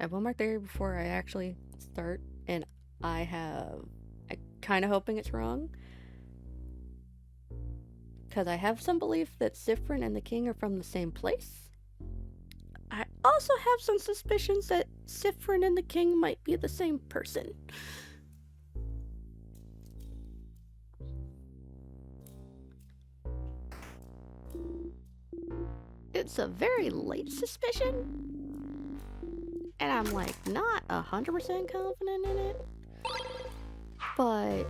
I have one more theory before I actually start, and I'm kind of hoping it's wrong. Because I have some belief that Sifrin and the king are from the same place. I also have some suspicions that Sifrin and the king might be the same person. It's a very late suspicion, and I'm like not 100% confident in it, but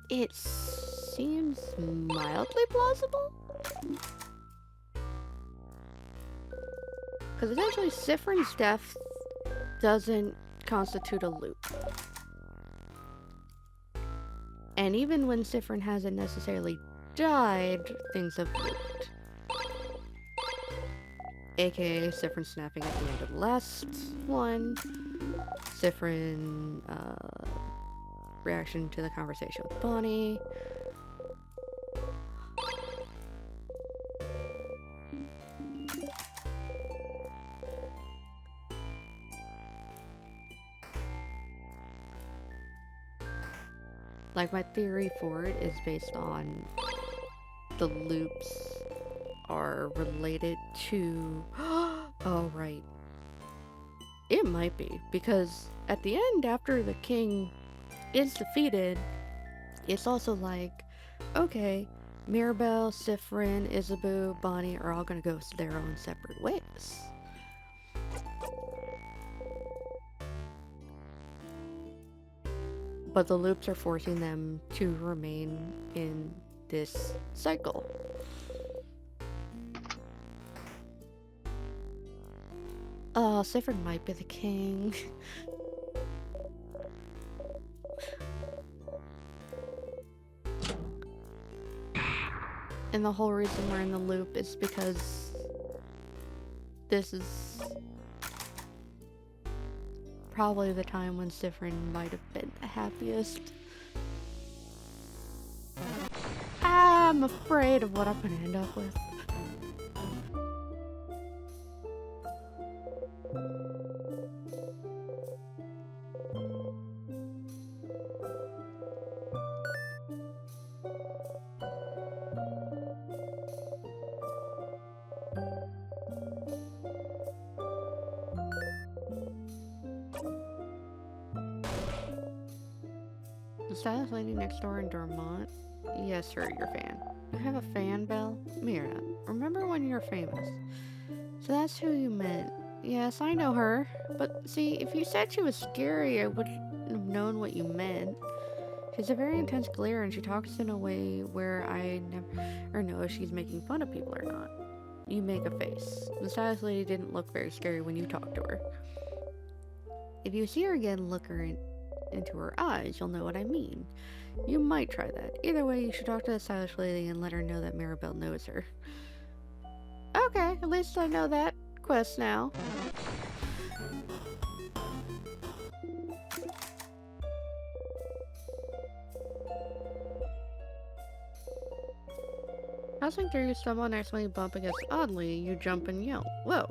it seems mildly plausible. Because essentially Sifrin's death doesn't constitute a loop. And even when Sifrin hasn't necessarily died, things have looped. AKA Sifrin snapping at the end of the last one. Sifrin, reaction to the conversation with Bonnie. Like, my theory for it is based on the loops are related to... Oh, right. It might be, because at the end, after the king is defeated, it's also like, okay, Mirabelle, Sifrin, Isabeau, Bonnie are all gonna go their own separate ways. But the loops are forcing them to remain in this cycle. Oh, Sifrin might be the king. And the whole reason we're in the loop is because this is probably the time when Sifrin might have been the happiest. I'm afraid of what I'm gonna end up with. The stylish lady next door in Dormont? Yes, sir, your fan. You have a fan, Belle? Mira, remember when you were famous? So that's who you meant. Yes, I know her. But see, if you said she was scary, I wouldn't have known what you meant. She's a very intense glare, and she talks in a way where I never know if she's making fun of people or not. You make a face. The stylish lady didn't look very scary when you talked to her. If you see her again, look her into her eyes, you'll know what I mean. You might try that. Either way, you should talk to the stylish lady and let her know that Mirabelle knows her. Okay, at least I know that quest now. Passing through someone accidentally bump against oddly, you jump and yell. Whoa.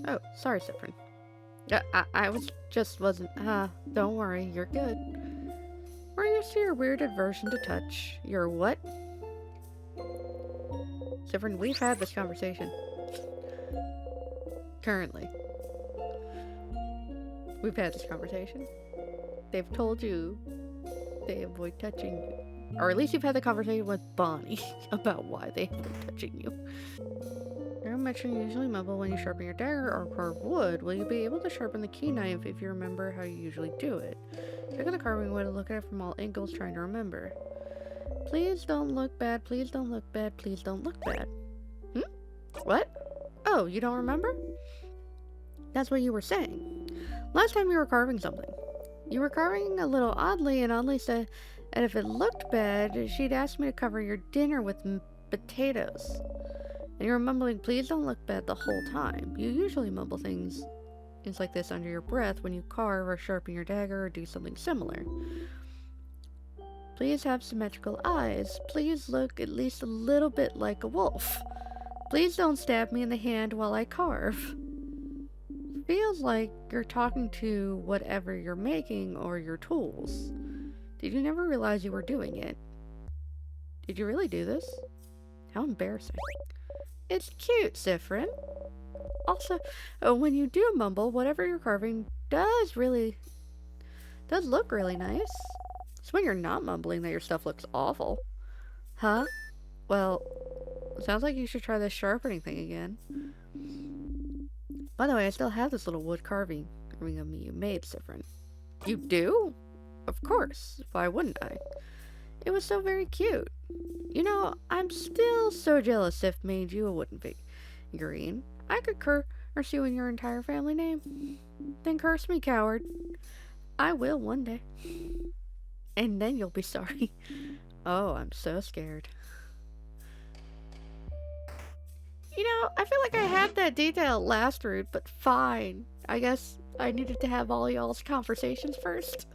Oh, sorry, Sifrin. I wasn't, don't worry, you're good. We're used to your weird aversion to touch. Your what? Sifrin, we've had this conversation. Currently. We've had this conversation. They've told you they avoid touching you. Or at least you've had the conversation with Bonnie about why they avoid touching you. Your mention usually mumble when you sharpen your dagger or carve wood. Will you be able to sharpen the key knife if you remember how you usually do it? Look at the carving wood and look at it from all angles, trying to remember. Please don't look bad, please don't look bad, please don't look bad. What? Oh, you don't remember? That's what you were saying. Last time you were carving something. You were carving a little oddly, and oddly said, and if it looked bad, she'd ask me to cover your dinner with potatoes. And you were mumbling, please don't look bad the whole time. You usually mumble things like this under your breath when you carve or sharpen your dagger or do something similar. Please have symmetrical eyes. Please look at least a little bit like a wolf. Please don't stab me in the hand while I carve. Feel feels like you're talking to whatever you're making or your tools. Did you never realize you were doing it? Did you really do this? How embarrassing. It's cute, Zifrin. Also, when you do mumble, whatever you're carving does look really nice. It's when you're not mumbling that your stuff looks awful. Huh? Well, sounds like you should try this sharpening thing again. By the way, I still have this little wood carving of me you made, Zifrin. You do? Of course. Why wouldn't I? It was so very cute. You know, I'm still so jealous Sif made you a wooden figurine. I could curse you in your entire family name. Then curse me, coward. I will one day. And then you'll be sorry. Oh, I'm so scared. You know, I feel like I had that detail last route, but fine. I guess I needed to have all y'all's conversations first.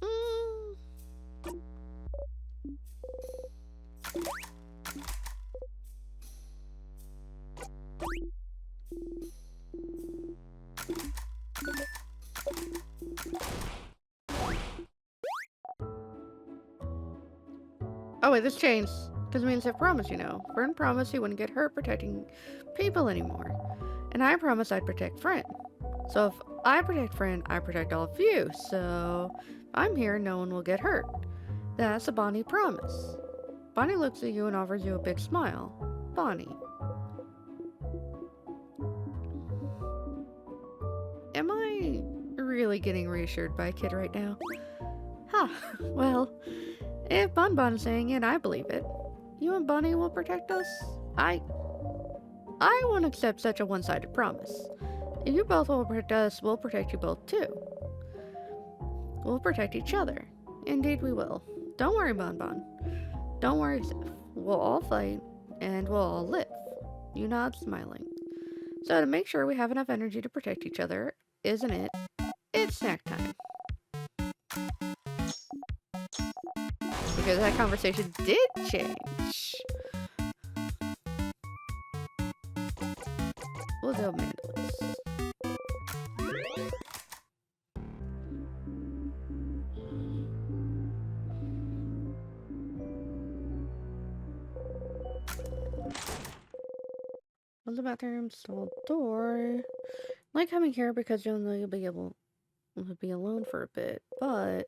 Mm. Oh wait, this changed. Because it means I promised, you know. Fern promised he wouldn't get hurt protecting people anymore. And I promised I'd protect Fern. So if I protect Fern, I protect all of you. So if I'm here, no one will get hurt. That's a Bonnie promise. Bonnie looks at you and offers you a big smile. Bonnie. Am I really getting reassured by a kid right now? Huh. Well, if Bon is saying it, I believe it. You and Bonnie will protect us? I won't accept such a one-sided promise. If you both will protect us, we'll protect you both too. We'll protect each other. Indeed we will. Don't worry, Bon. Don't worry, Zeph. We'll all fight, and we'll all live. You nod, smiling. So to make sure we have enough energy to protect each other, isn't it? It's snack time. Because that conversation did change. We'll go mandolins. Close the bathroom, stall door. I like coming here because you'll know you'll be able to be alone for a bit, but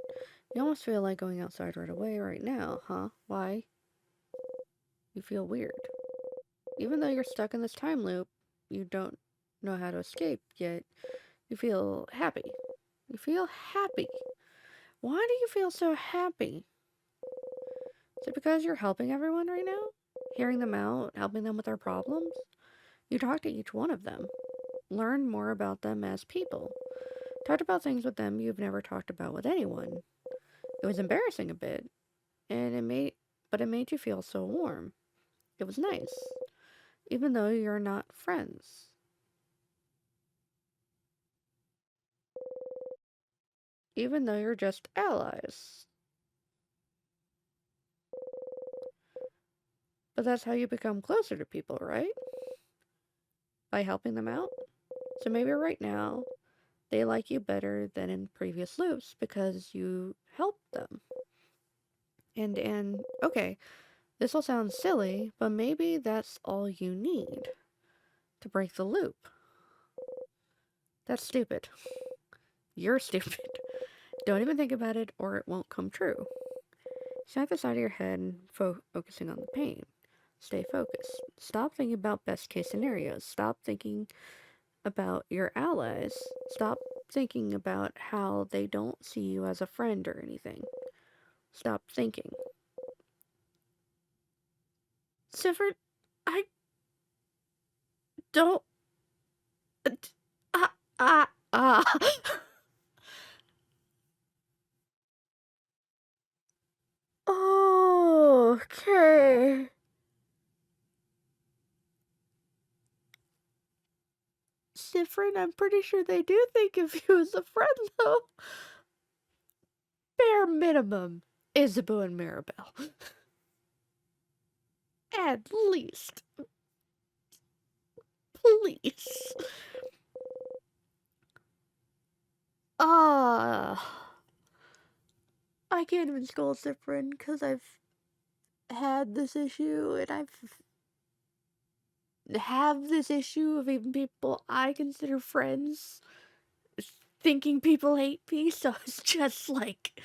you almost feel like going outside right away right now, huh? Why? You feel weird. Even though you're stuck in this time loop, you don't know how to escape, yet you feel happy. You feel happy. Why do you feel so happy? Is it because you're helping everyone right now? Hearing them out, helping them with their problems? You talk to each one of them. Learn more about them as people. Talked about things with them you've never talked about with anyone. It was embarrassing a bit, and it made you feel so warm. It was nice, even though you're not friends. Even though you're just allies. But that's how you become closer to people, right? By helping them out. So maybe right now, they like you better than in previous loops because you helped them. And okay, this will sound silly, but maybe that's all you need to break the loop. That's stupid. You're stupid. Don't even think about it or it won't come true. Snap the side of your head and focusing on the pain. Stay focused. Stop thinking about best case scenarios. Stop thinking about your allies. Stop thinking about how they don't see you as a friend or anything. Stop thinking. Sifford, I don't. Ah, ah, ah. Okay. Sifford, I'm pretty sure they do think of you as a friend, though. Bare minimum. Isabeau and Mirabelle. At least. Please. I can't even scold Cyprin because I've had this issue and have this issue of even people I consider friends thinking people hate me, so it's just like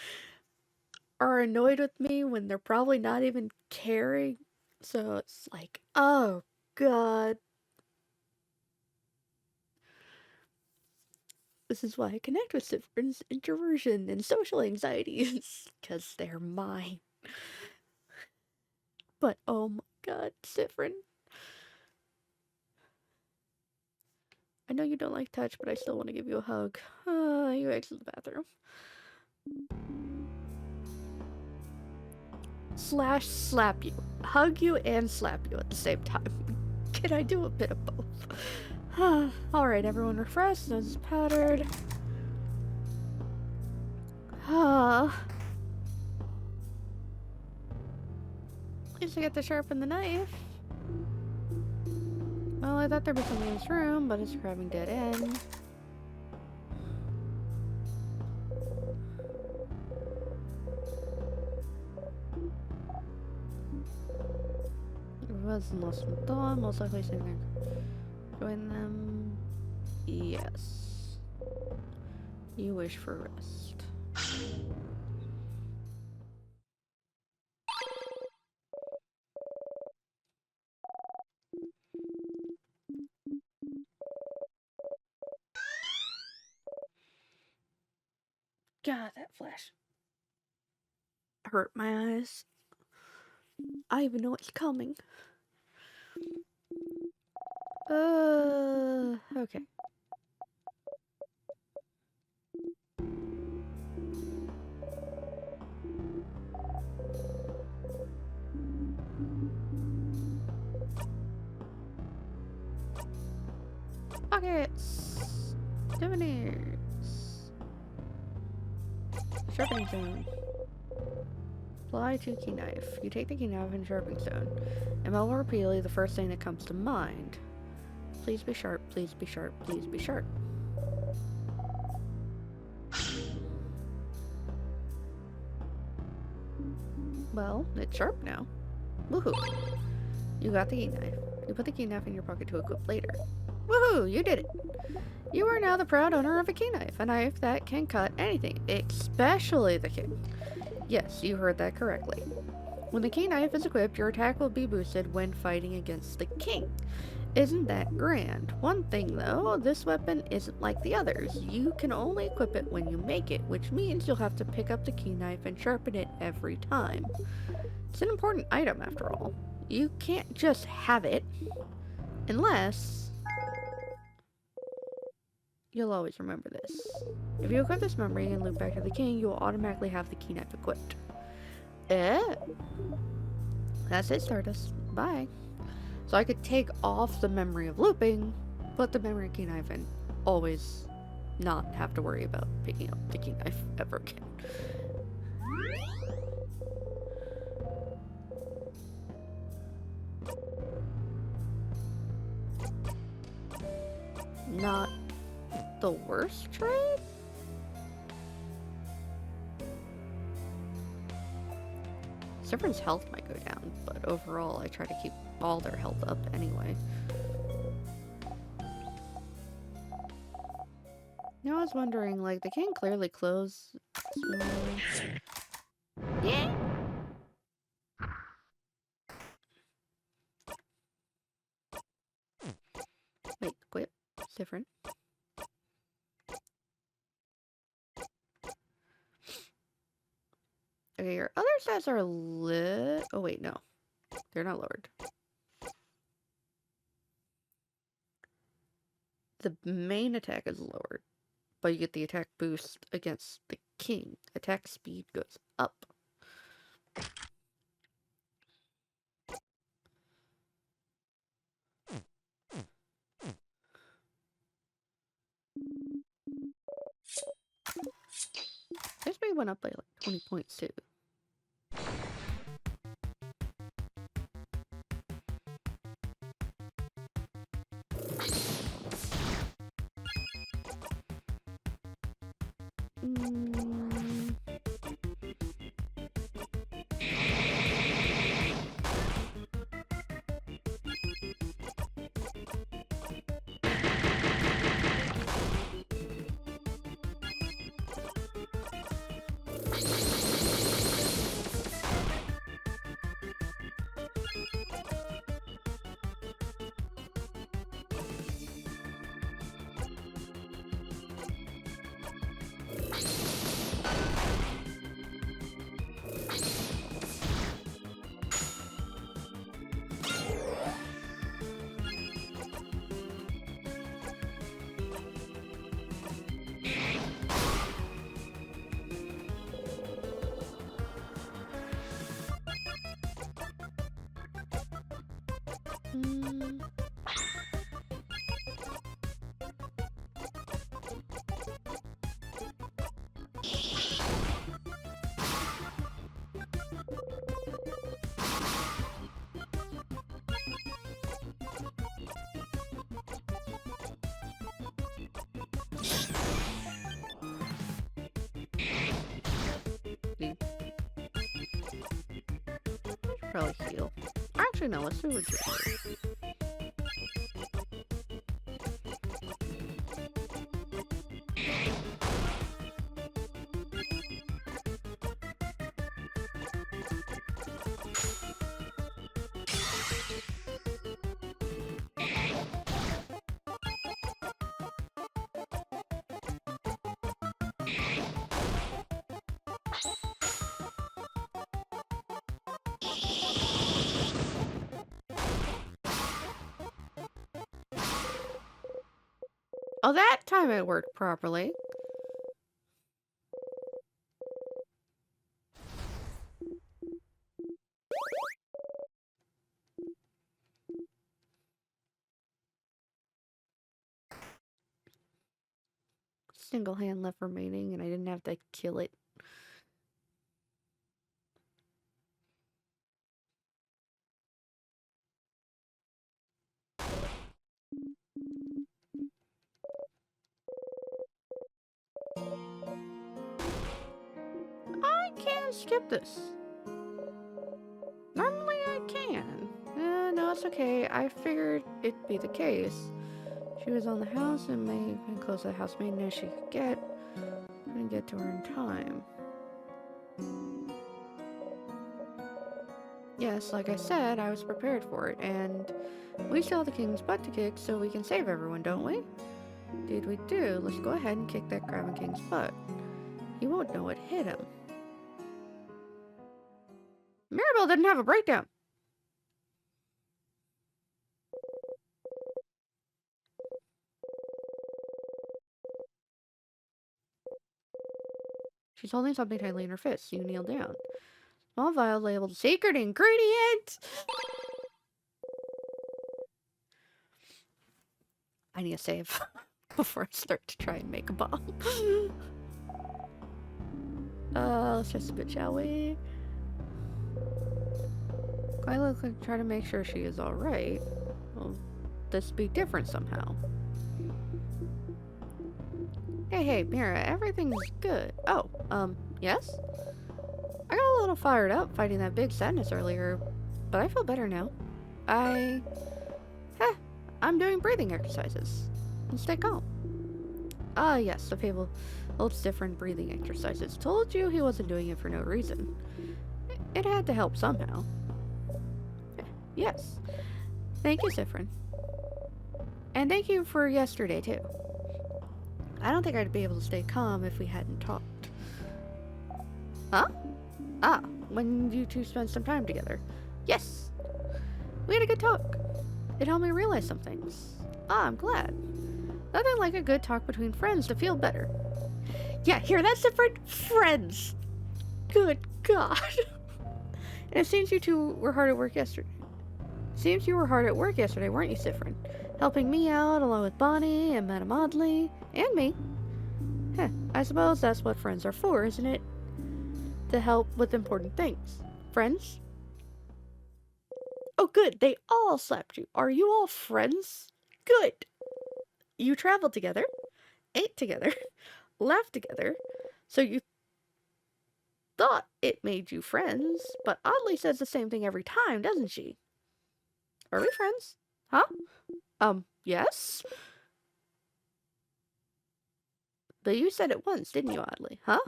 are annoyed with me when they're probably not even caring. So it's like, oh god. This is why I connect with Cyprin's introversion and social anxieties, because they're mine. But oh my god, Cyprin. I know you don't like touch, but I still want to give you a hug. You exit the bathroom. Slash slap you. Hug you and slap you at the same time. Can I do a bit of both? Alright, everyone refreshed, nose is powdered. At least I get to sharpen the knife. Well, I thought there'd be something in this room, but it's a crabbing dead end. Was lost in dawn, most likely sitting there. Join them. Yes. You wish for rest. God, that flash hurt my eyes. I even know it's coming. Okay. Pockets! Souvenirs! Sharpening stone. Apply to key knife. You take the key knife and sharpening stone, and melt repeatedly the first thing that comes to mind. Please be sharp, please be sharp, please be sharp. Well, it's sharp now. Woohoo! You got the key knife. You put the key knife in your pocket to equip later. Woohoo! You did it! You are now the proud owner of a key knife that can cut anything, especially the king. Yes, you heard that correctly. When the key knife is equipped, your attack will be boosted when fighting against the king. Isn't that grand? One thing though, this weapon isn't like the others. You can only equip it when you make it, which means you'll have to pick up the key knife and sharpen it every time. It's an important item after all. You can't just have it, unless... You'll always remember this. If you equip this memory and loop back to the king, you will automatically have the key knife equipped. That's it, Stardust. Bye. So I could take off the memory of looping, put the memory key knife in, always not have to worry about picking up the key knife ever again. Not the worst trade? Everyone's health might go down, but overall I try to keep all their health up anyway. Now I was wondering, like, they can't clearly close. Yeah. Wait, quit. It's different. Okay, your other stats are lit. Oh wait, no. They're not lowered. The main attack is lowered, but you get the attack boost against the king. Attack speed goes up. Attack speed went up by like 20 points too. Mm. Mm. Probably heal. Actually, no, let's do regenerate. Oh, that time it worked properly. Single hand left remaining, and I didn't have to kill it. I can't skip this. Normally I can. No, it's okay. I figured it'd be the case. She was on the house and may have been close to the housemaid as she could get. Couldn't get to her in time. Yes, like I said, I was prepared for it, and we still have the king's butt to kick, so we can save everyone, don't we? Indeed we do. Let's go ahead and kick that grabbing king's butt. He won't know what hit him. Mirabelle didn't have a breakdown. She's holding something tightly in her fist. You kneel down. Small vial labeled secret ingredient. I need a save before I start to try and make a bomb. Let's just a bit, shall we? I look and try to make sure she is alright. Will this be different somehow? Hey, Mira, everything's good. Oh, yes? I got a little fired up fighting that big sadness earlier, but I feel better now. I'm doing breathing exercises. And stay calm. Ah, yes, the people holds different breathing exercises. Told you he wasn't doing it for no reason. It had to help somehow. Yes. Thank you, Sifrin. And thank you for yesterday, too. I don't think I'd be able to stay calm if we hadn't talked. Huh? Ah, when you two spent some time together. Yes. We had a good talk. It helped me realize some things. Ah, I'm glad. Nothing like a good talk between friends to feel better. Yeah, hear that, Sifrin? Friends! Good God. And it seems you two were hard at work yesterday. Seems you were hard at work yesterday, weren't you, Sifrin? Helping me out along with Bonnie and Madame Audley and me. Heh, I suppose that's what friends are for, isn't it? To help with important things. Friends? Oh, good. They all slapped you. Are you all friends? Good. You traveled together, ate together, laughed together, So you thought it made you friends, but Oddly says the same thing every time, doesn't she? Are we friends? Huh? Yes? But you said it once, didn't you, Oddly? Huh?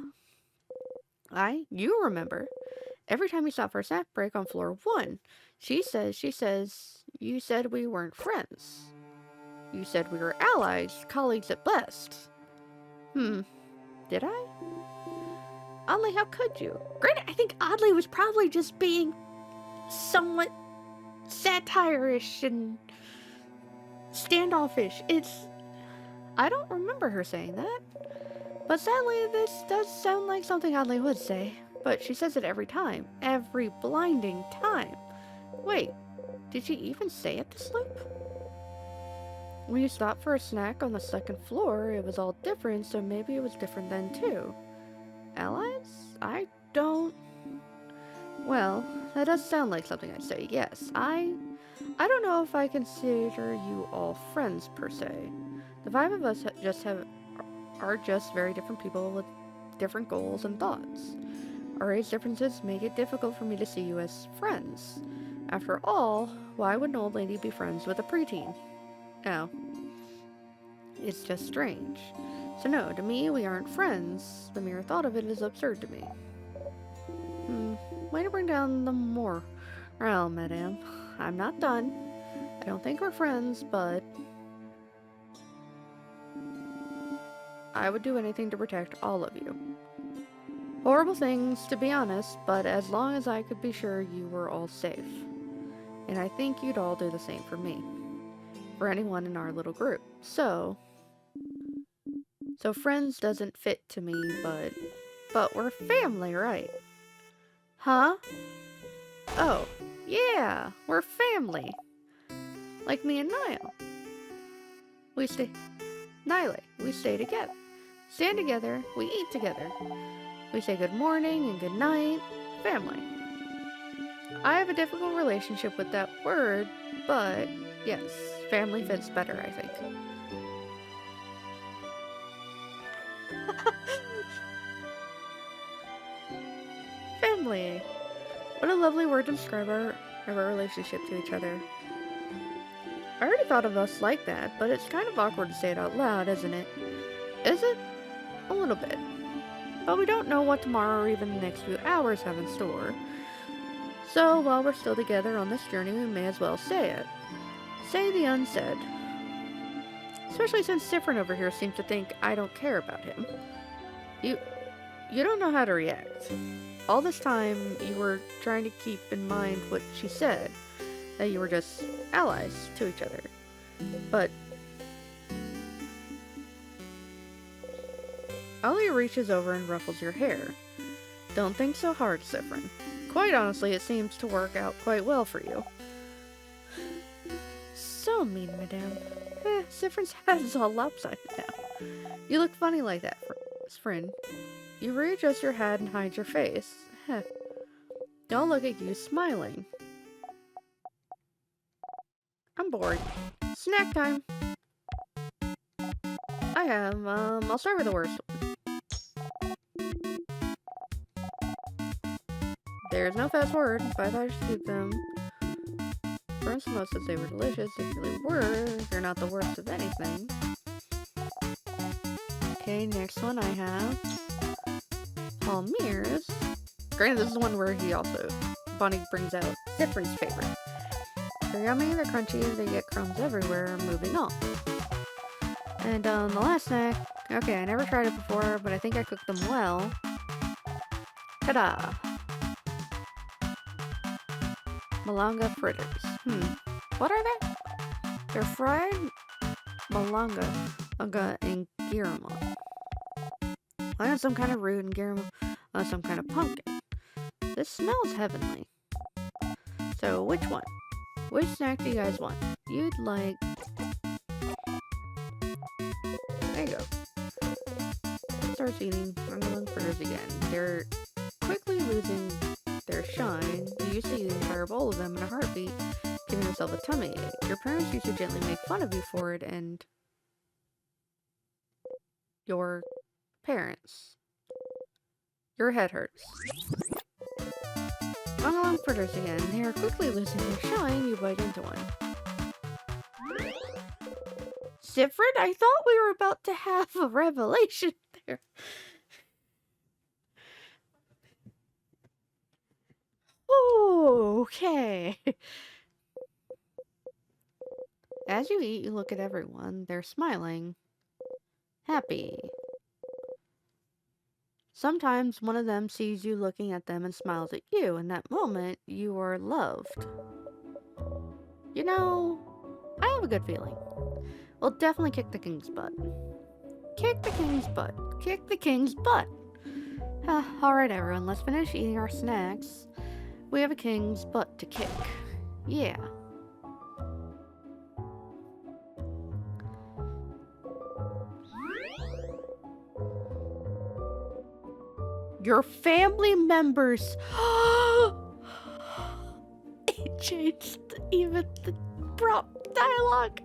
You remember. Every time we stop for a snack break on floor 1, she says, you said we weren't friends. You said we were allies, colleagues at best. Did I? Oddly, how could you? Granted, I think Oddly was probably just being somewhat satire-ish and standoffish. I don't remember her saying that. But sadly, this does sound like something Oddly would say. But she says it every time. Every blinding time. Wait, did she even say it this loop? When you stopped for a snack on the 2nd floor, it was all different, so maybe it was different then too. Allies? I don't... Well, that does sound like something I'd say, yes. I don't know if I consider you all friends, per se. The 5 of us are just very different people with different goals and thoughts. Our age differences make it difficult for me to see you as friends. After all, why would an old lady be friends with a preteen? Oh. It's just strange. So no, to me, we aren't friends. The mere thought of it is absurd to me. Way to bring down the moral, madame. I'm not done. I don't think we're friends, but... I would do anything to protect all of you. Horrible things, to be honest, but as long as I could be sure you were all safe. And I think you'd all do the same for me. For anyone in our little group. So friends doesn't fit to me, but we're family, right? Huh? Oh, yeah, we're family. Like me and Niall. We stay together. Stand together, we eat together. We say good morning and good night. Family. I have a difficult relationship with that word, but yes, family fits better, I think. Family. What a lovely word to describe our relationship to each other. I already thought of us like that, but it's kind of awkward to say it out loud, isn't it? Is it? A little bit. But we don't know what tomorrow or even the next few hours have in store. So while we're still together on this journey, we may as well say it. Say the unsaid. Especially since Sifrin over here seems to think I don't care about him. You don't know how to react. All this time, you were trying to keep in mind what she said, that you were just allies to each other. But Ollie reaches over and ruffles your hair. Don't think so hard, Sifrin. Quite honestly, it seems to work out quite well for you. So mean, madame. Sifrin's head is all lopsided now. You look funny like that, Sifrin. You readjust your head and hide your face. Don't look at you smiling. I'm bored. Snack time. I'll start with the worst one. There's no fast forward, but I thought I should keep them. First, most said they were delicious. They really were. They're not the worst of anything. Okay, next one I have Palmyre's. Granted, this is one where Bonnie brings out Sifrin's favorite. They're yummy, they're crunchy, they get crumbs everywhere. Moving on. And the last snack. Okay, I never tried it before, but I think I cooked them well. Ta-da! Malanga fritters. What are they? They're fried malanga and girama. I had some kind of root and girama, some kind of pumpkin. This smells heavenly. So, which one? Which snack do you guys want? You'd like... There you go. Starts eating malanga fritters again. They're quickly losing their shine. You used to eat an entire bowl of them in a heartbeat, giving yourself a tummy ache. Your parents used to gently make fun of you for it, and... Your parents. Your head hurts. Along fritters again. They are quickly losing their shine. You bite into one. Siffred, I thought we were about to have a revelation there. Okay. As you eat, you look at everyone. They're smiling. Happy. Sometimes one of them sees you looking at them and smiles at you. In that moment, you are loved. You know, I have a good feeling. We'll definitely kick the king's butt. Kick the king's butt. Kick the king's butt. Alright everyone, let's finish eating our snacks. We have a king's butt to kick. Yeah. Your family members. It changed even the prompt dialogue.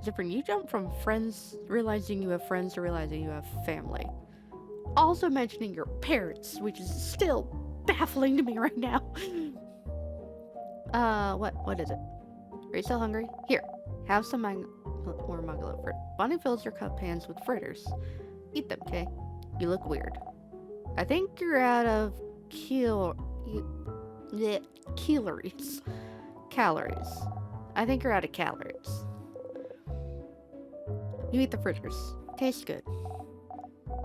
Different. You jump from friends realizing you have friends to realizing you have family. Also mentioning your parents, which is still baffling to me right now. What is it? Are you still hungry? Here, have some more mango fruit. Bonnie fills your cup hands with fritters. Eat them, okay? You look weird. I think you're out of calories. Calories. I think you're out of calories. You eat the fritters. Tastes good.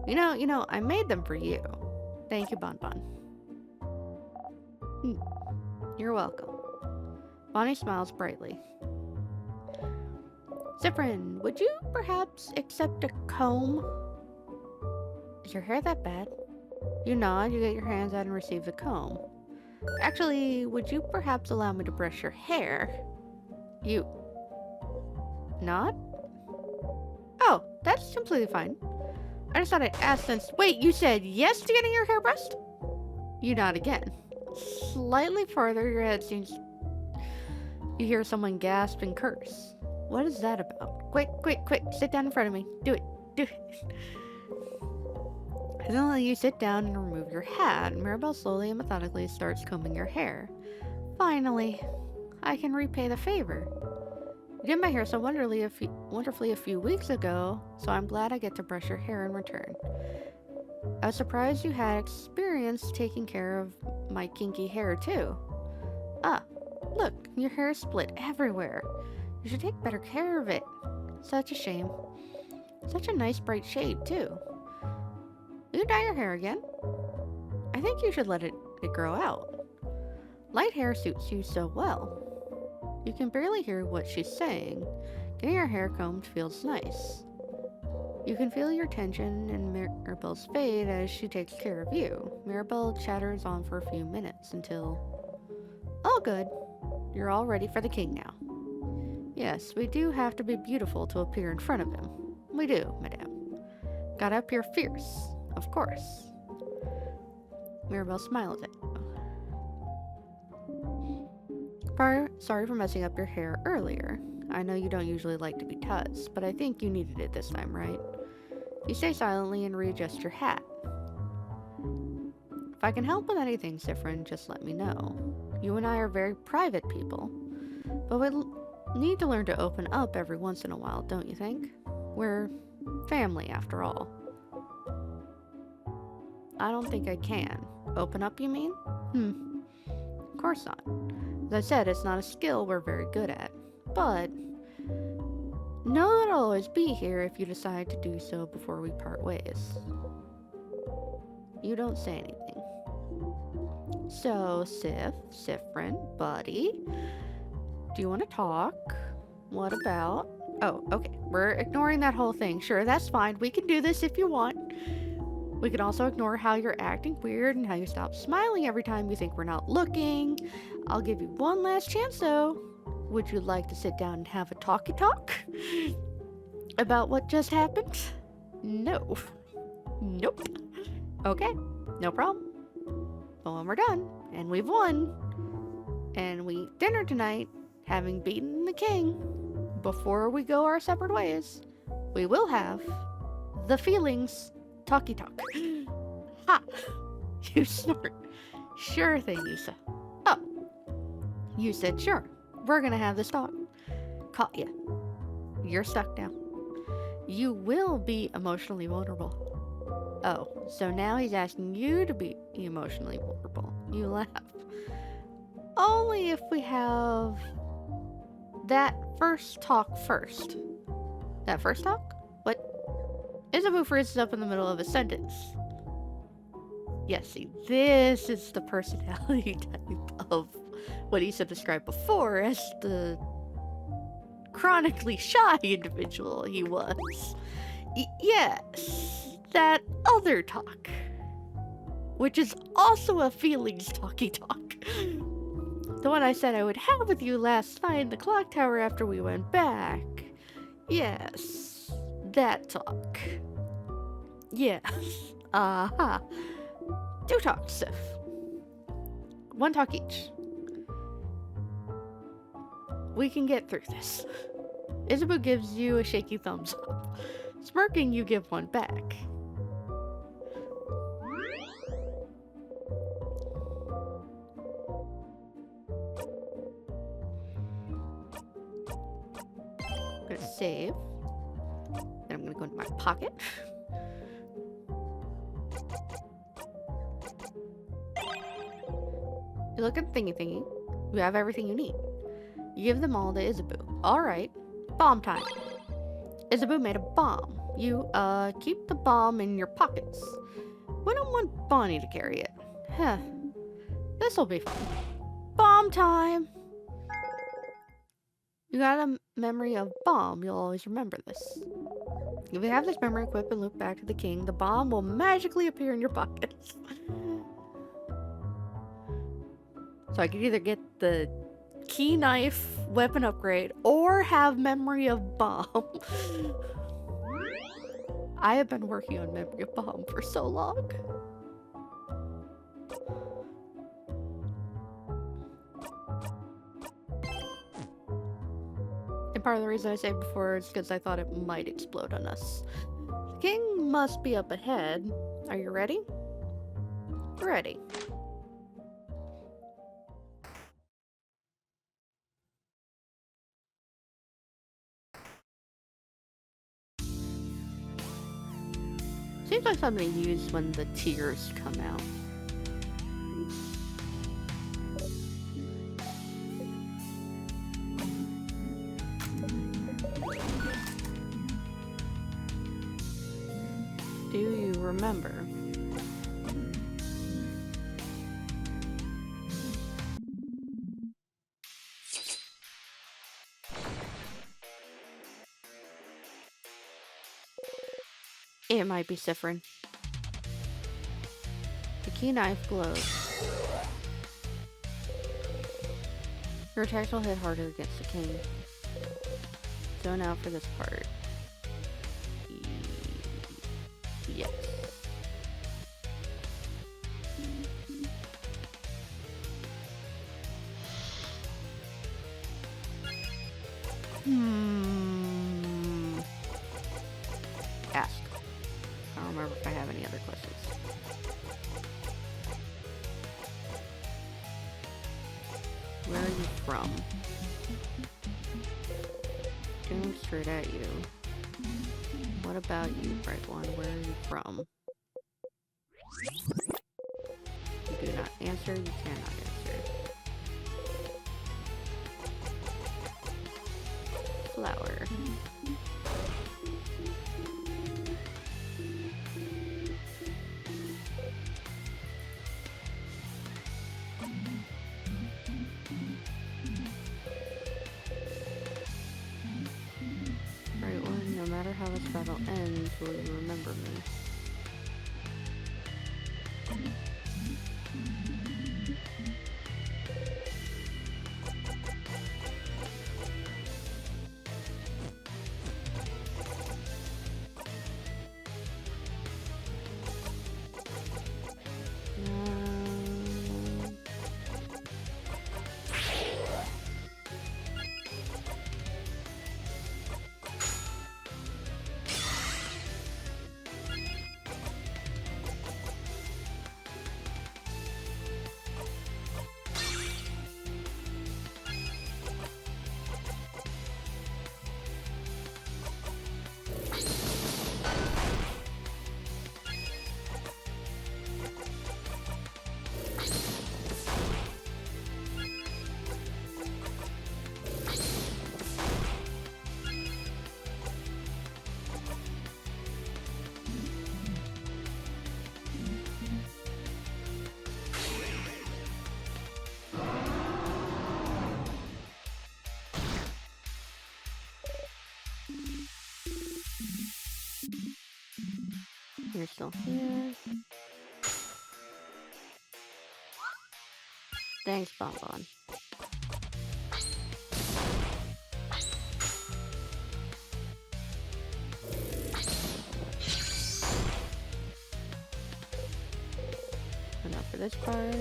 You know, I made them for you. Thank you, Bon Bon. You're welcome. Bonnie smiles brightly. Ziprin, would you perhaps accept a comb? Is your hair that bad? You nod, you get your hands out and receive the comb. Actually, would you perhaps allow me to brush your hair? You nod? Oh, that's completely fine. I just thought I'd ask since— Wait, you said yes to getting your hair brushed? You nod again. Slightly farther, your head seems— You hear someone gasp and curse. What is that about? Quick, sit down in front of me. Do it. Suddenly you sit down and remove your hat. Mirabelle slowly and methodically starts combing your hair. Finally, I can repay the favor. You did my hair so wonderfully a few weeks ago, so I'm glad I get to brush your hair in return. I was surprised you had experience taking care of my kinky hair too. Ah, look, your hair is split everywhere. You should take better care of it. Such a shame. Such a nice bright shade too. Will you dye your hair again? I think you should let it grow out. Light hair suits you so well. You can barely hear what she's saying. Getting your hair combed feels nice. You can feel your tension in Mirabelle's fade as she takes care of you. Mirabelle chatters on for a few minutes until— All good. You're all ready for the king now. Yes, we do have to be beautiful to appear in front of him. We do, madame. Gotta appear fierce, of course. Mirabelle smiles at you. Sorry for messing up your hair earlier. I know you don't usually like to be touched, but I think you needed it this time, right? You stay silently and readjust your hat. If I can help with anything, Siffrin, just let me know. You and I are very private people, but we need to learn to open up every once in a while, don't you think? We're family, after all. I don't think I can. Open up, you mean? Of course not. As I said, it's not a skill we're very good at. But know that I'll always be here if you decide to do so before we part ways. You don't say anything. So, Siffrin, buddy, do you want to talk? What about— Oh, okay. We're ignoring that whole thing. Sure, that's fine. We can do this if you want. We can also ignore how you're acting weird and how you stop smiling every time you think we're not looking. I'll give you one last chance, though. Would you like to sit down and have a talkie talk about what just happened? No. Nope. Okay, no problem. But when we're done, and we've won, and we eat dinner tonight, having beaten the king, before we go our separate ways, we will have the feelings talky talk. Ha! You snort. Sure thing, Yusa. Oh, you said sure. We're gonna have this talk. Caught ya. You're stuck now. You will be emotionally vulnerable. Oh, so now he's asking you to be emotionally vulnerable. You laugh. Only if we have that first talk first. That first talk? What? Isabu freezes up in the middle of a sentence. Yes, see, this is the personality type of what Issa described before as the chronically shy individual he was. Yes, that other talk. Which is also a feelings talky talk. The one I said I would have with you last night in the clock tower after we went back. Yes, that talk. Yes. Aha. 2 talks, Sif. 1 talk each. We can get through this. Isabu gives you a shaky thumbs up. Smirking, you give one back. I'm gonna save. Then I'm gonna go into my pocket. You look at thingy thingy. You have everything you need. You give them all to Isabu. Alright. Bomb time. Isabu made a bomb. You, keep the bomb in your pockets. We don't want Bonnie to carry it. Huh. This'll be fun. Bomb time! You got a memory of bomb. You'll always remember this. If you have this memory equipped and loop back to the king, the bomb will magically appear in your pockets. So I could either get the key knife weapon upgrade or have memory of bomb. I have been working on memory of bomb for so long. And part of the reason I saved before is because I thought it might explode on us. The king must be up ahead. Are you ready? Ready. Seems like something to use when the tears come out. Do you remember? It might be Siffrin. The key knife glows. Your attacks will hit harder against the king. Zone out for this part. Yes. Ask. I don't remember if I have any other questions. Where are you from? Doom straight at you. What about you, bright one? Where are you from? You do not answer, you cannot answer. Flower. Bright one, no matter how this battle ends, will you remember me? You're still here. Thanks, Bonbon. Enough for this part.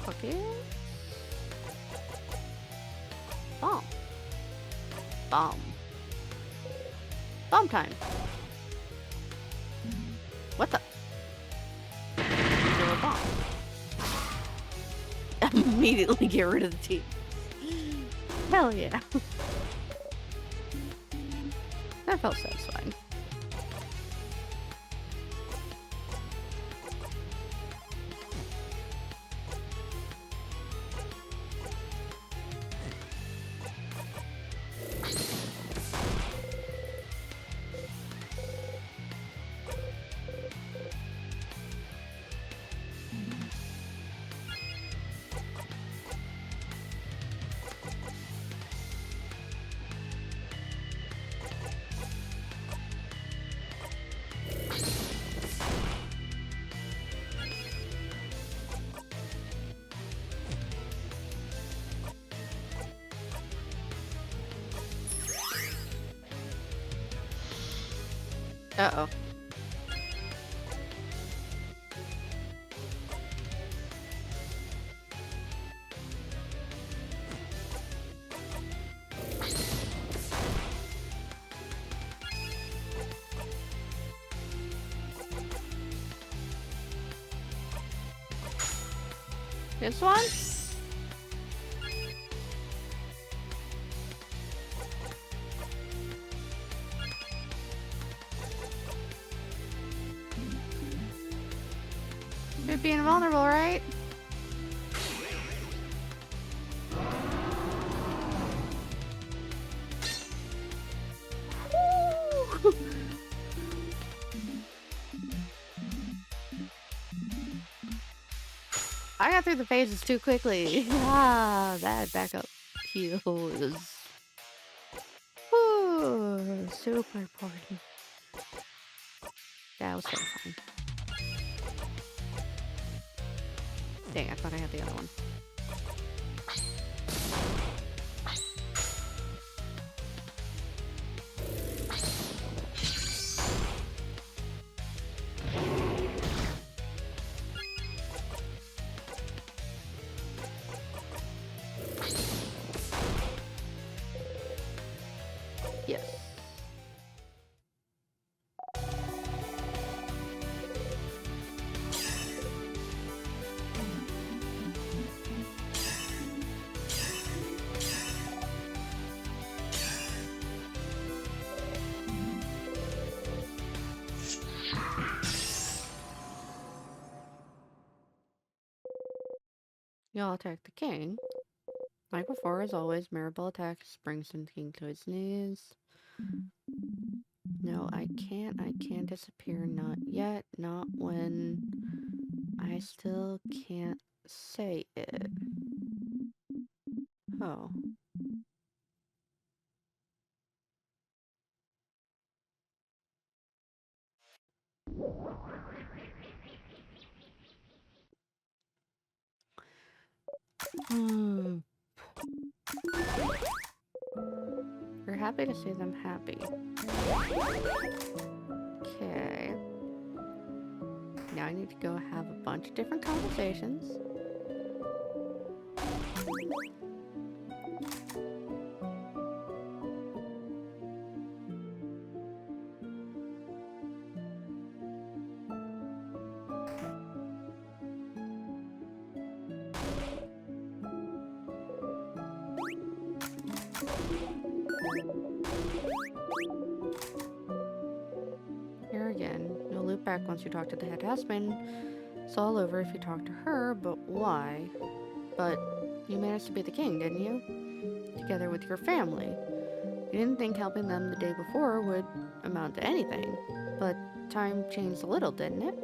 Okay. Bomb. Bomb. Bomb time. What the? Throw a bomb. Immediately get rid of the teeth. Hell yeah. That felt satisfying. Uh-oh. This one? You're being vulnerable, right? I got through the phases too quickly. Ah, that backup heal is super important. That was terrifying. Dang, I thought I had the other one. Yes. Y'all attack the king. Like before, as always, Mirabelle attacks, brings the king to his knees. No, I can't disappear, not yet, not when I still can't say it. Oh. You're happy to see them happy. Okay. Now I need to go have a bunch of different conversations. Here again, you'll loop back once you talk to the head husband. It's all over if you talk to her, but why? But you managed to be the king, didn't you? Together with your family. You didn't think helping them the day before would amount to anything. But time changed a little, didn't it?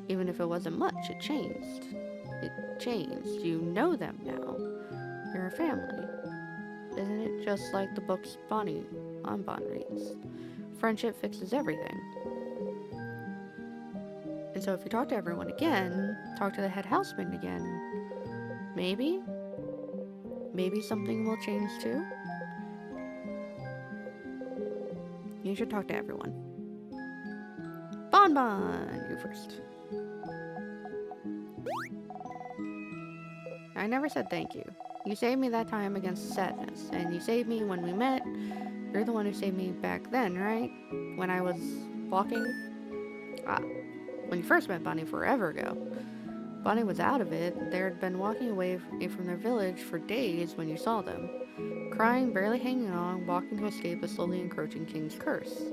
Even if it wasn't much, it changed. it changed. You know them now. You're a family. Isn't it just like the books Bonnie reads? Friendship fixes everything. And so if you talk to everyone again, talk to the head houseman again, maybe something will change too. You should talk to everyone. Bon, you first. I never said thank you. You saved me that time against sadness, and you saved me when we met. You're the one who saved me back then, right? When I was walking? When you first met Bonnie forever ago. Bonnie was out of it. They had been walking away from their village for days when you saw them. Crying, barely hanging on, walking to escape the slowly encroaching king's curse.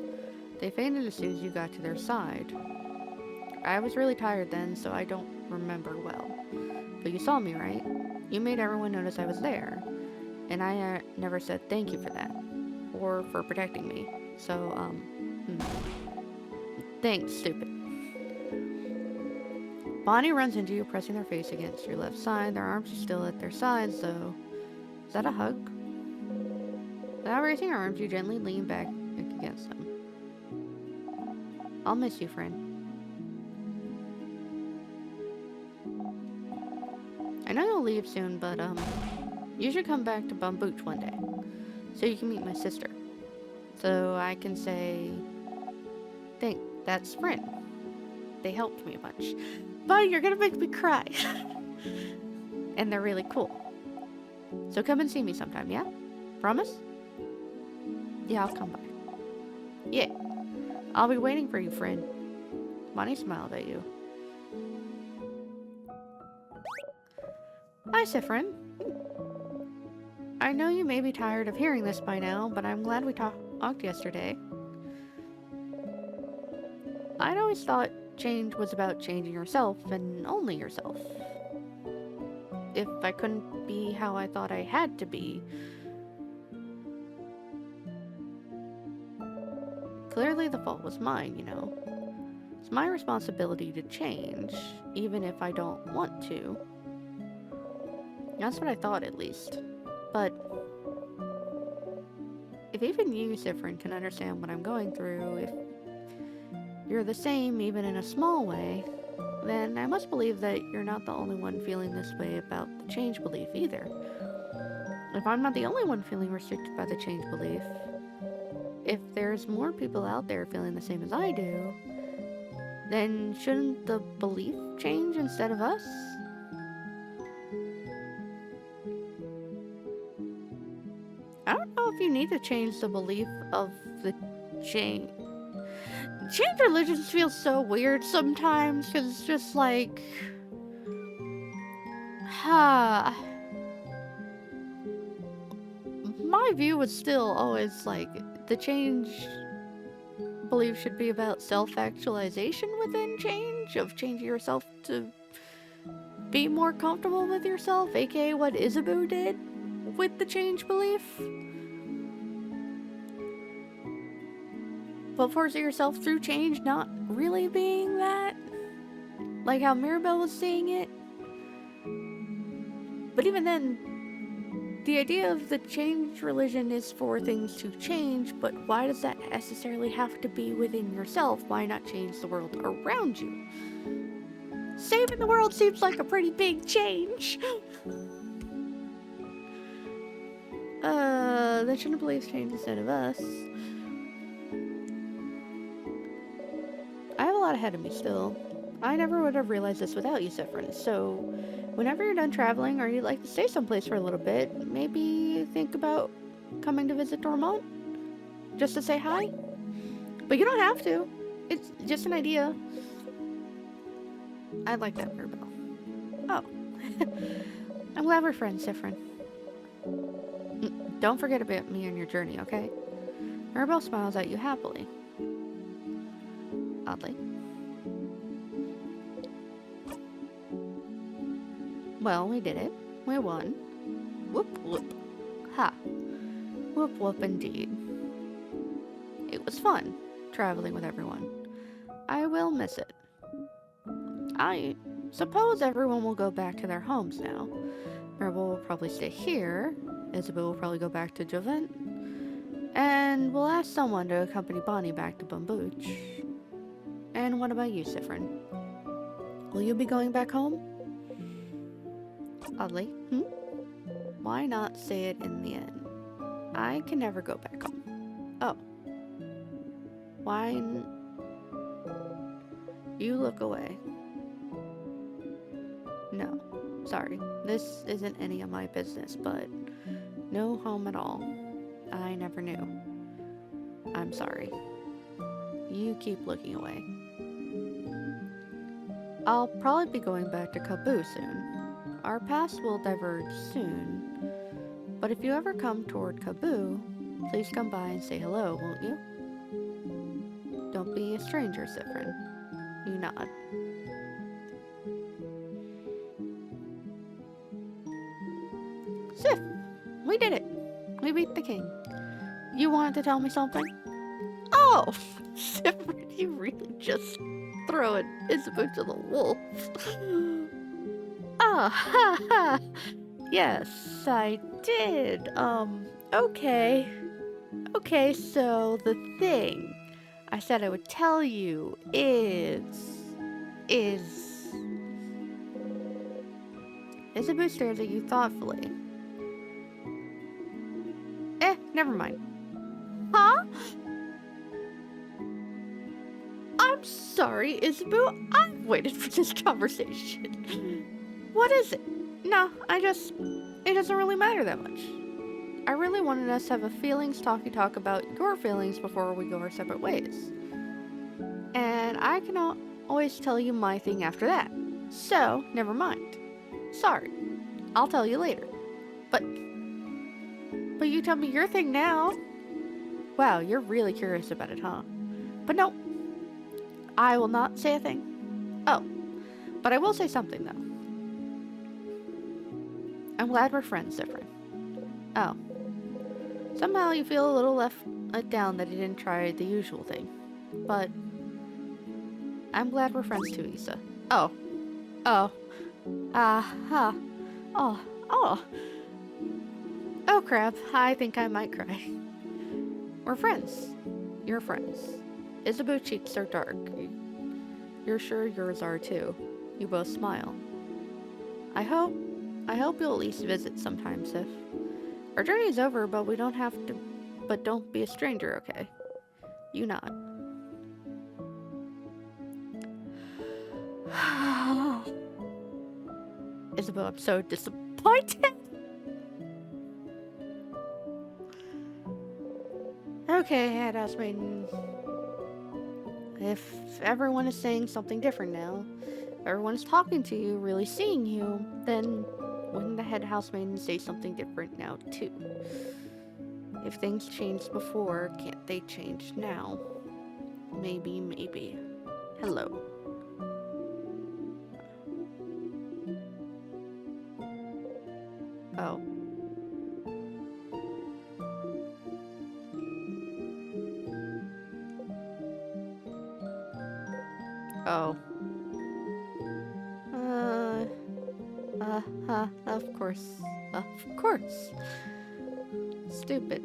They fainted as soon as you got to their side. I was really tired then, so I don't remember well. But you saw me, right? You made everyone notice I was there. And I never said thank you for that. Or for protecting me. So, Thanks, stupid. Bonnie runs into you, pressing their face against your left side. Their arms are still at their sides, though. Is that a hug? Without raising her arms, you gently lean back against them. I'll miss you, friend. I know you'll leave soon, but, you should come back to Bambooch one day. So you can meet my sister. So I can say... that's friend. They helped me a bunch. Buddy, you're gonna make me cry. And they're really cool. So come and see me sometime, yeah? Promise? Yeah, I'll come by. Yeah. I'll be waiting for you, friend. Bonnie smiled at you. Hi, Sifrin. I know you may be tired of hearing this by now, but I'm glad we talked yesterday. I'd always thought change was about changing yourself and only yourself. If I couldn't be how I thought I had to be, clearly the fault was mine, you know. It's my responsibility to change, even if I don't want to. That's what I thought, at least. But if even you, Sifrin, can understand what I'm going through, if you're the same, even in a small way, then I must believe that you're not the only one feeling this way about the change belief either. If I'm not the only one feeling restricted by the change belief, if there's more people out there feeling the same as I do, then shouldn't the belief change instead of us? I don't know if you need to change the belief of the change. Change religions feel so weird sometimes, because it's just like... My view was still always like, the change belief should be about self-actualization within change, of changing yourself to be more comfortable with yourself, aka what Isabu did with the change belief. But forcing yourself through change not really being that. Like how Mirabelle was seeing it. But even then, the idea of the change religion is for things to change, but why does that necessarily have to be within yourself? Why not change the world around you? Saving the world seems like a pretty big change. They shouldn't believe change instead of us. I have a lot ahead of me still. I never would have realized this without you, Sifrin. So, whenever you're done traveling or you'd like to stay someplace for a little bit, maybe think about coming to visit Dormont? Just to say hi? But you don't have to. It's just an idea. I like that, Mirabelle. Oh. I'm glad we're friends, Sifrin. Don't forget about me on your journey, okay? Mirabelle smiles at you happily. Oddly. Well, we did it. We won. Whoop whoop. Ha. Whoop whoop indeed. It was fun, traveling with everyone. I will miss it. suppose everyone will go back to their homes now. Rebel will probably stay here. Isabel will probably go back to Jovent. And we'll ask someone to accompany Bonnie back to Bambooch. And what about you, Sifrin? Will you be going back home? Oddly. Why not say it in the end? I can never go back home. Oh. Why? You look away. No. Sorry. This isn't any of my business, but no home at all. I never knew. I'm sorry. You keep looking away. I'll probably be going back to Kaboo soon. Our paths will diverge soon. But if you ever come toward Kaboo, please come by and say hello, won't you? Don't be a stranger, Sifrin. You nod. Sif! We did it! We beat the king. You wanted to tell me something? Oh! Sifrin, you really just throwing Isabu to the wolf. Ah, ha ha! Yes, I did. Okay. Okay, so the thing I said I would tell you is... Isabu stares at you thoughtfully. Never mind. Huh? I'm sorry, Isabu. I've waited for this conversation. What is it? No, it doesn't really matter that much. I really wanted us to have a feelings talk about your feelings before we go our separate ways. And I can always tell you my thing after that. So, never mind. Sorry. I'll tell you later. But you tell me your thing now. Wow, you're really curious about it, huh? But no. I will not say a thing. Oh. But I will say something, though. I'm glad we're friends, Zifrin. Oh. Somehow you feel a little let down that you didn't try the usual thing. But I'm glad we're friends too, Issa. Oh. Oh. Ha. Oh. Oh crap, I think I might cry. We're friends. You're friends. Isabu's cheeks are dark. You're sure yours are too. You both smile. I hope you'll at least visit sometime, Sif. Our journey's over, but we don't have to... But don't be a stranger, okay? You nod. Isabel, I'm so disappointed! Okay, Head House Maiden. If everyone is saying something different now, everyone's talking to you, really seeing you, then wouldn't the Head House Maiden say something different now, too? If things changed before, can't they change now? Maybe. Hello. Oh. Oh. Of course. Of course. Stupid.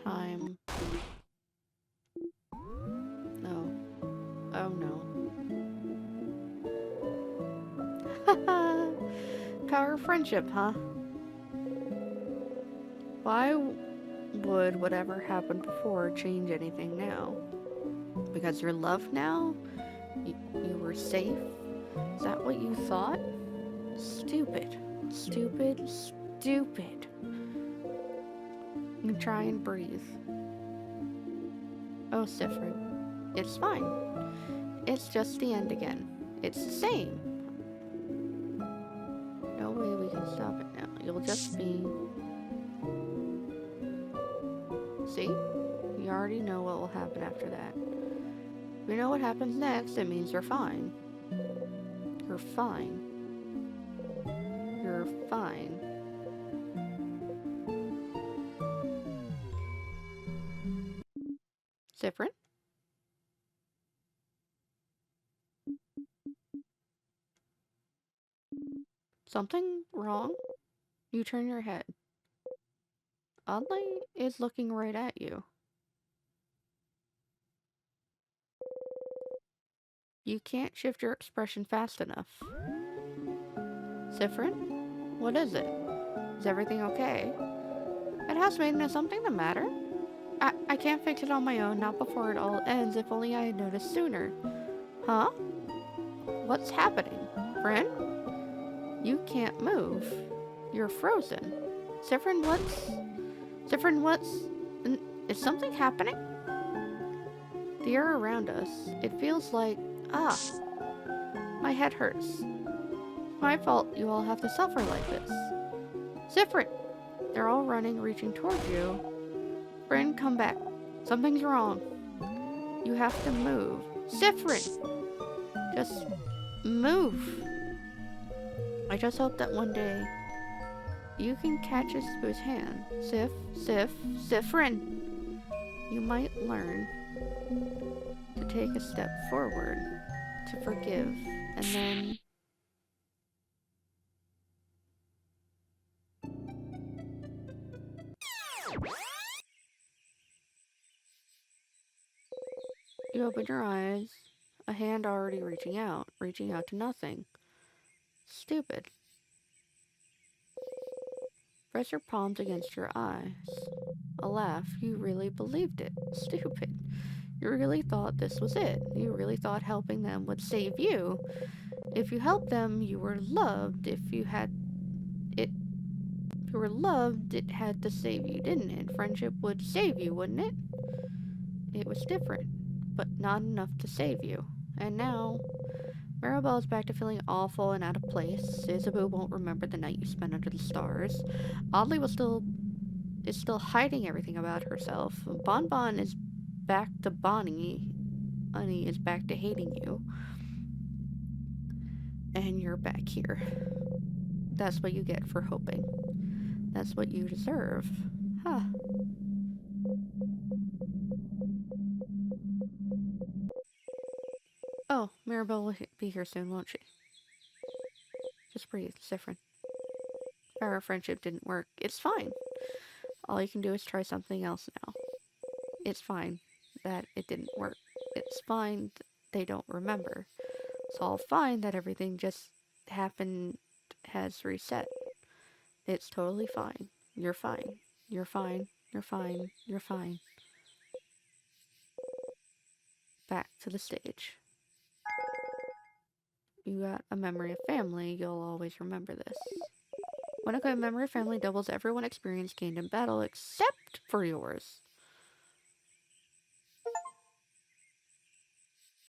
Time. No. Oh no. Haha. Power of friendship, huh? Why would whatever happened before change anything now? Because you're loved now? You were safe? Is that what you thought? Stupid. You try and breathe. Oh, Sifrin. It's fine. It's just the end again. It's the same. No way we can stop it now. You'll just be... See? You already know what will happen after that. If you know what happens next, it means you're fine. You're fine. You're fine. Sifrin? Something wrong? You turn your head. Audley is looking right at you. You can't shift your expression fast enough. Sifrin? What is it? Is everything okay? It has been. Is something the matter? I can't fix it on my own, not before it all ends. If only I had noticed sooner. Huh? What's happening? Friend? You can't move. You're frozen. Sifrin, what's... Sifrin, what's... Is something happening? The air around us, it feels like... Ah, my head hurts. My fault you all have to suffer like this. Sifrin! They're all running, reaching toward you. Friend, come back. Something's wrong. You have to move. Sifrin! Just move. I just hope that one day you can catch his hand. Sifrin! You might learn to take a step forward, to forgive, and then... You open your eyes, a hand already reaching out to nothing. Stupid. Press your palms against your eyes. A laugh. You really believed it. Stupid. You really thought this was it. You really thought helping them would save you. If you helped them, you were loved. If you were loved, it had to save you, didn't it? Friendship would save you, wouldn't it? It was different, but not enough to save you. And now, Maribel is back to feeling awful and out of place. Isabu won't remember the night you spent under the stars. Audley is still hiding everything about herself. Bonbon is back to Bonnie. Honey is back to hating you. And you're back here. That's what you get for hoping. That's what you deserve. Huh. Oh, Maribel will be here soon, won't she? Just breathe, Sifrin. Our friendship didn't work. It's fine. All you can do is try something else now. It's fine that it didn't work. It's fine they don't remember. It's all fine that everything just happened, has reset. It's totally fine. You're fine. You're fine. You're fine. You're fine. Back to the stage. You got a memory of family. You'll always remember this. When a good memory of family doubles everyone experience gained in battle except for yours.